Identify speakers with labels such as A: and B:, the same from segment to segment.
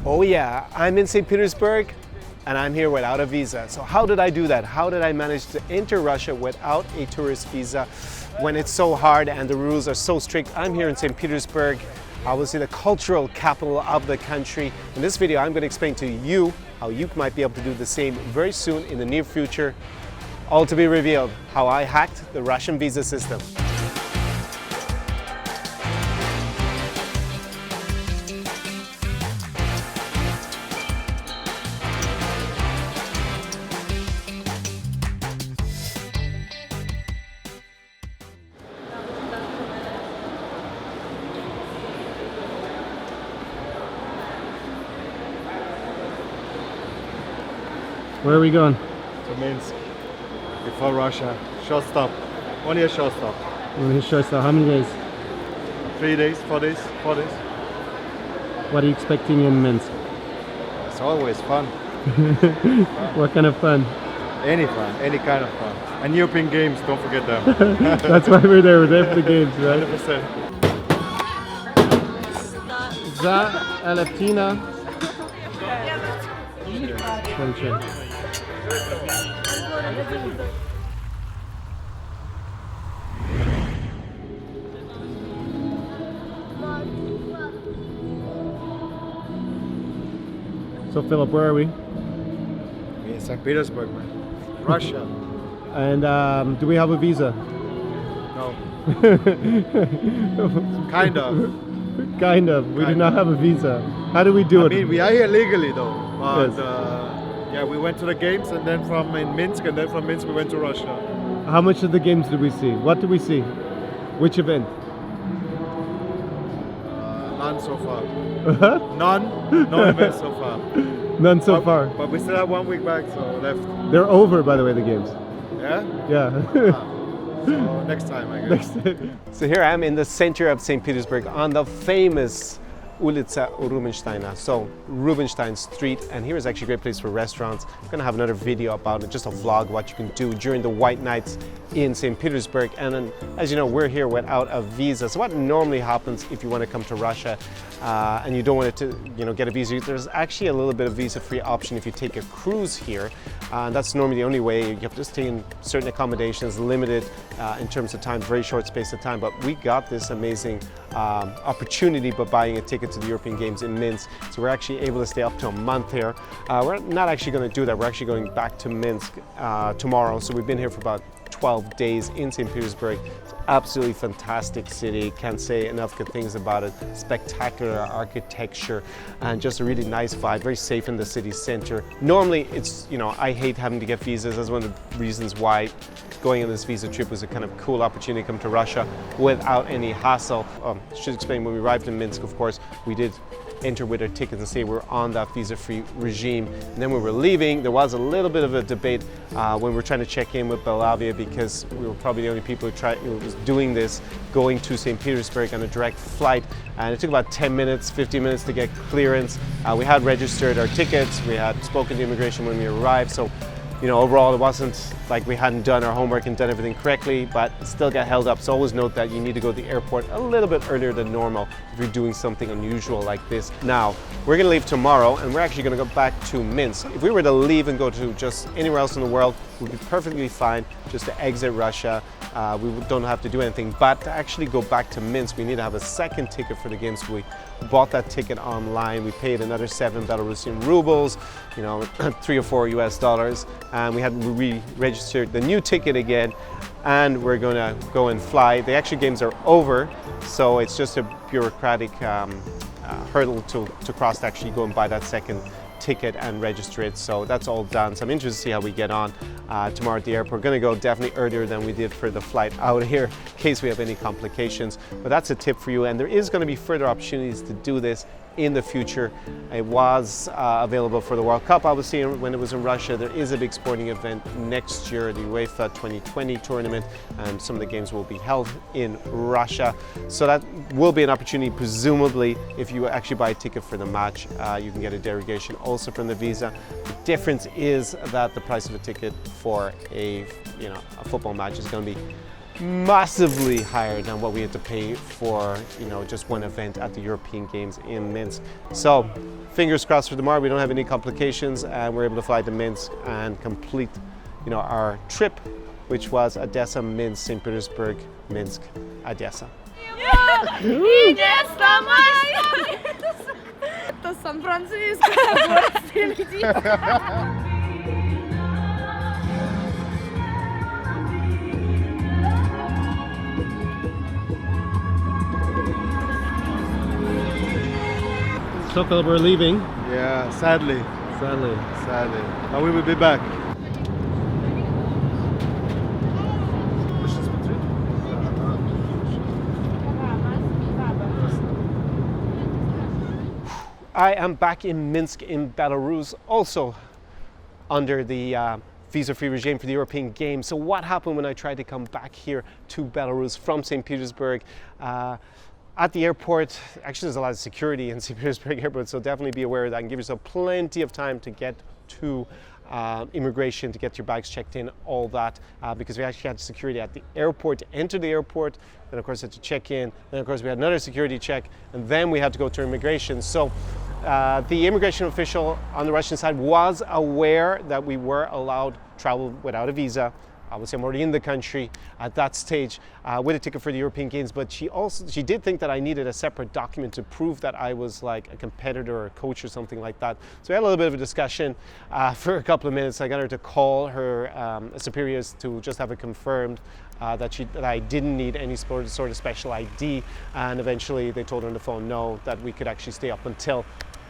A: Oh yeah, I'm in St. Petersburg and I'm here without a visa. So how did I do that? How did I manage to enter Russia without a tourist visa when it's so hard and the rules are so strict? I'm here in St. Petersburg, obviously the cultural capital of the country. In this video, I'm going to explain to you how you might be able to do the same very soon in the near future. All to be revealed, how I hacked the Russian visa system.
B: Where are we going?
C: To Minsk, before Russia. Short stop. Only a short stop.
B: We're show us how many days?
C: 3 days, 4 days, 4 days.
B: What are you expecting in Minsk?
C: It's always fun.
B: What kind of fun?
C: Any fun, any kind of fun. And European games, don't forget them.
B: That's why we're there for the games, right?
C: 100%.
B: Za Aleptina. Concha. So Philip, where are we?
C: In St. Petersburg, man. Russia.
B: And do we have a visa?
C: No. Kind of.
B: Kind of. We do not have a visa. How do we do it?
C: I mean, we are here legally though. But
B: Yes.
C: yeah, we went to the games and then from in Minsk and then from Minsk we went to Russia.
B: How much of the games did we see? What did we see? Which event?
C: None so far. None events so far.
B: None so
C: But-
B: far.
C: But we still have 1 week back, so left.
B: They're over, by the way, the games.
C: Yeah?
B: Yeah.
C: So next time, I guess.
A: So here I am in the center of St. Petersburg on the famous Ulica Rubinsteina, so Rubinstein Street, and here is actually a great place for restaurants. I'm going to have another video about it, just a vlog, what you can do during the white nights in St. Petersburg. And then, as you know, we're here without a visa. So what normally happens if you want to come to Russia and you don't want to, get a visa, there's actually a little bit of visa-free option if you take a cruise here. And that's normally the only way. You have to stay in certain accommodations, limited in terms of time, very short space of time. But we got this amazing opportunity by buying a ticket to the European Games in Minsk. So we're actually able to stay up to a month here. We're not actually going to do that. We're actually going back to Minsk tomorrow. So we've been here for about 12 days in St. Petersburg. It's an absolutely fantastic city. Can't say enough good things about it. Spectacular architecture and just a really nice vibe. Very safe in the city center. Normally, it's, I hate having to get visas. That's one of the reasons why going on this visa trip was a kind of cool opportunity to come to Russia without any hassle. I should explain, when we arrived in Minsk, of course, we did enter with our tickets and say we're on that visa-free regime. And then when we were leaving, there was a little bit of a debate when we were trying to check in with Belavia, because we were probably the only people who was doing this, going to St. Petersburg on a direct flight. And it took about 10 minutes, 15 minutes to get clearance. We had registered our tickets, we had spoken to immigration when we arrived. So, overall it wasn't like we hadn't done our homework and done everything correctly, but still got held up. So always note that you need to go to the airport a little bit earlier than normal if you're doing something unusual like this. Now, we're gonna leave tomorrow and we're actually gonna go back to Minsk. If we were to leave and go to just anywhere else in the world, we'd be perfectly fine just to exit Russia. We don't have to do anything, but to actually go back to Minsk, we need to have a second ticket for the games. So we bought that ticket online. We paid another 7 Belarusian rubles, $3 or $4 US, and we had re-registered the new ticket again, and we're gonna go and fly. The actual games are over, so it's just a bureaucratic hurdle to cross to actually go and buy that second ticket and register it. So that's all done. So I'm interested to see how we get on tomorrow at the airport. We're going to go definitely earlier than we did for the flight out of here in case we have any complications. But that's a tip for you, and there is going to be further opportunities to do this in the future. It was available for the World Cup, obviously, when it was in Russia. There is a big sporting event next year, the UEFA 2020 tournament, and some of the games will be held in Russia. So that will be an opportunity, presumably, if you actually buy a ticket for the match, you can get a derogation also from the visa. The difference is that the price of a ticket for a football match is going to be massively higher than what we had to pay for, just one event at the European Games in Minsk. So fingers crossed for tomorrow, we don't have any complications and we're able to fly to Minsk and complete, our trip, which was Odessa, Minsk, St. Petersburg, Minsk, Odessa.
D: Это Сан-Франциско, город впереди.
B: So Philip, we're leaving.
C: Yeah, sadly.
B: Sadly.
C: But we will be back.
A: I am back in Minsk in Belarus, also under the visa-free regime for the European Games. So what happened when I tried to come back here to Belarus from St. Petersburg? At the airport, actually there's a lot of security in St. Petersburg airport, so definitely be aware of that and give yourself plenty of time to get to immigration, to get your bags checked in, all that, because we actually had security at the airport to enter the airport, then of course had to check in, then of course we had another security check, and then we had to go to immigration. So the immigration official on the Russian side was aware that we were allowed travel without a visa. Obviously, I'm already in the country at that stage with a ticket for the European Games, but she did think that I needed a separate document to prove that I was like a competitor or a coach or something like that. So we had a little bit of a discussion for a couple of minutes. I got her to call her superiors to just have it confirmed that I didn't need any sort of special ID, and eventually they told her on the phone no, that we could actually stay up until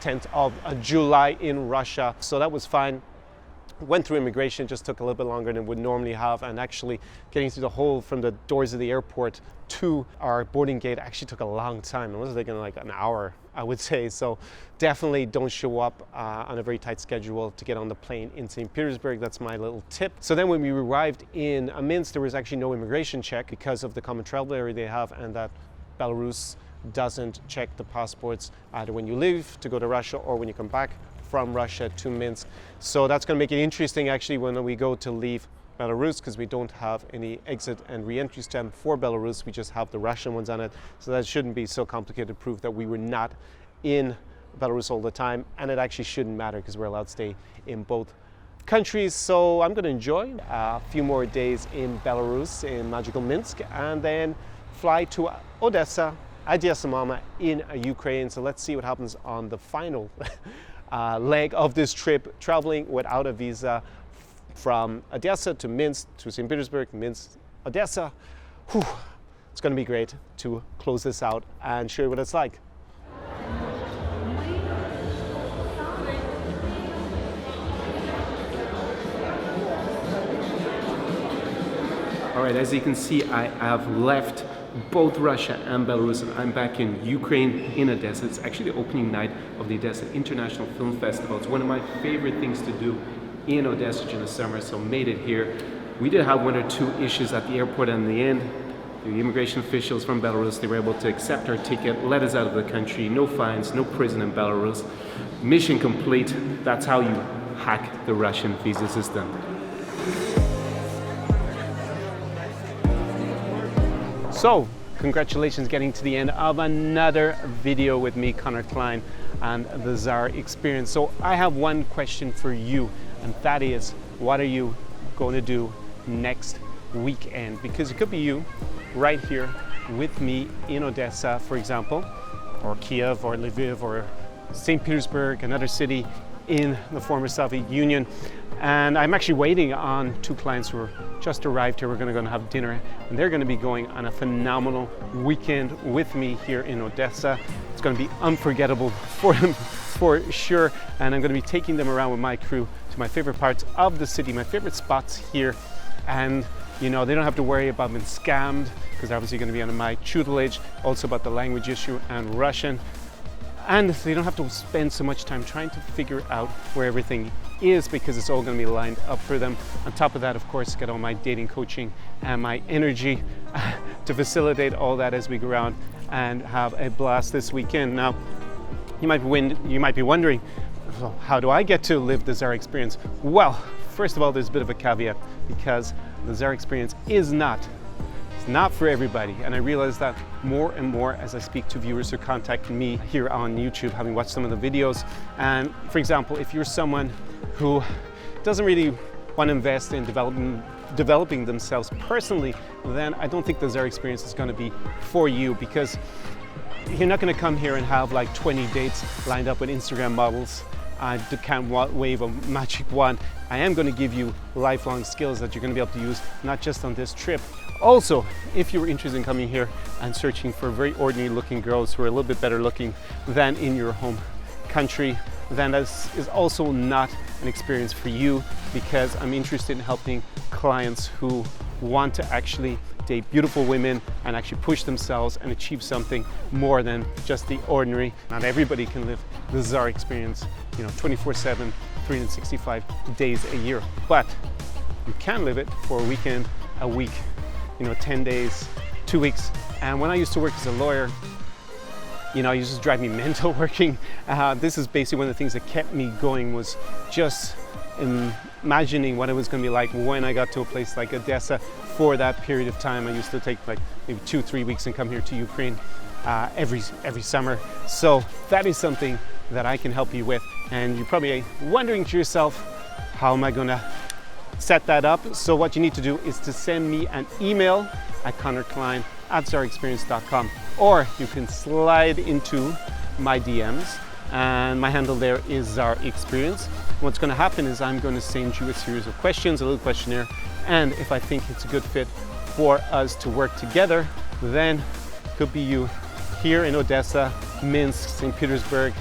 A: 10th of July in Russia. So that was fine. Went through immigration, just took a little bit longer than would normally have, and actually getting through the whole from the doors of the airport to our boarding gate actually took a long time. It was taking like an hour, I would say. So definitely don't show up on a very tight schedule to get on the plane in St. Petersburg. That's my little tip. So then when we arrived in Minsk, there was actually no immigration check because of the common travel area they have, and that Belarus doesn't check the passports either when you leave to go to Russia or when you come back from Russia to Minsk. So that's going to make it interesting actually when we go to leave Belarus, because we don't have any exit and re-entry stamp for Belarus. We just have the Russian ones on it. So that shouldn't be so complicated to prove that we were not in Belarus all the time, and it actually shouldn't matter because we're allowed to stay in both countries. So I'm going to enjoy a few more days in Belarus, in magical Minsk, and then fly to Odessa, Odessa Mama in Ukraine. So let's see what happens on the final leg of this trip, traveling without a visa from Odessa to Minsk to St. Petersburg, Minsk, Odessa. Whew. It's going to be great to close this out and show you what it's like. All right, as you can see, I have left both Russia and Belarus, and I'm back in Ukraine, in Odessa. It's actually the opening night of the Odessa International Film Festival. It's one of my favorite things to do in Odessa during the summer, so made it here. We did have one or two issues at the airport, and in the end, the immigration officials from Belarus, they were able to accept our ticket, let us out of the country, no fines, no prison in Belarus. Mission complete. That's how you hack the Russian visa system. So, congratulations getting to the end of another video with me, Connor Klein, and the Tsar Experience. So I have one question for you, and that is, what are you going to do next weekend? Because it could be you right here with me in Odessa, for example, or Kiev, or Lviv, or St. Petersburg, another city in the former Soviet Union. And I'm actually waiting on two clients who are just arrived here. We're going to go and have dinner, and they're going to be going on a phenomenal weekend with me here in Odessa. It's going to be unforgettable for them, for sure. And I'm going to be taking them around with my crew to my favorite parts of the city, my favorite spots here. And they don't have to worry about being scammed, because they're obviously going to be under my tutelage, also about the language issue and Russian. And they don't have to spend so much time trying to figure out where everything is, because it's all going to be lined up for them. On top of that, of course, get all my dating coaching and my energy to facilitate all that as we go around and have a blast this weekend. Now, you might be wondering, well, how do I get to live the Tsar Experience? Well, first of all, there's a bit of a caveat, because the Tsar Experience is not It's not for everybody, and I realize that more and more as I speak to viewers who contact me here on YouTube, having watched some of the videos. And for example, if you're someone who doesn't really want to invest in developing themselves personally, then I don't think the Zara experience is going to be for you, because you're not going to come here and have like 20 dates lined up with Instagram models. I can't wave a magic wand. I am going to give you lifelong skills that you're going to be able to use, not just on this trip. Also, if you're interested in coming here and searching for very ordinary looking girls who are a little bit better looking than in your home country, then this is also not an experience for you, because I'm interested in helping clients who want to actually date beautiful women and actually push themselves and achieve something more than just the ordinary. Not everybody can live the Zara experience, 24/7, 365 days a year, but you can live it for a weekend, a week, 10 days, 2 weeks. And when I used to work as a lawyer, it used to drive me mental working. This is basically one of the things that kept me going, was just imagining what it was going to be like when I got to a place like Odessa for that period of time. I used to take like maybe 2-3 weeks and come here to Ukraine every summer. So that is something that I can help you with. And you're probably wondering to yourself, how am I going to set that up? So what you need to do is to send me an email at connorklein@zaraexperience.com, or you can slide into my DMs, and my handle there is Zara Experience. What's going to happen is I'm going to send you a series of questions, a little questionnaire, and if I think it's a good fit for us to work together, then it could be you here in Odessa, Minsk, St. Petersburg,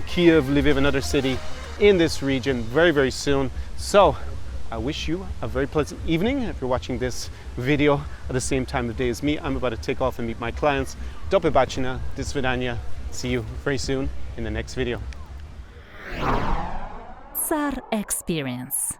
A: Kiev, Lviv, another city in this region very, very soon. So I wish you a very pleasant evening. If you're watching this video at the same time of day as me, I'm about to take off and meet my clients. Do побачення, до свидания. See you very soon in the next video.
E: Zara Experience.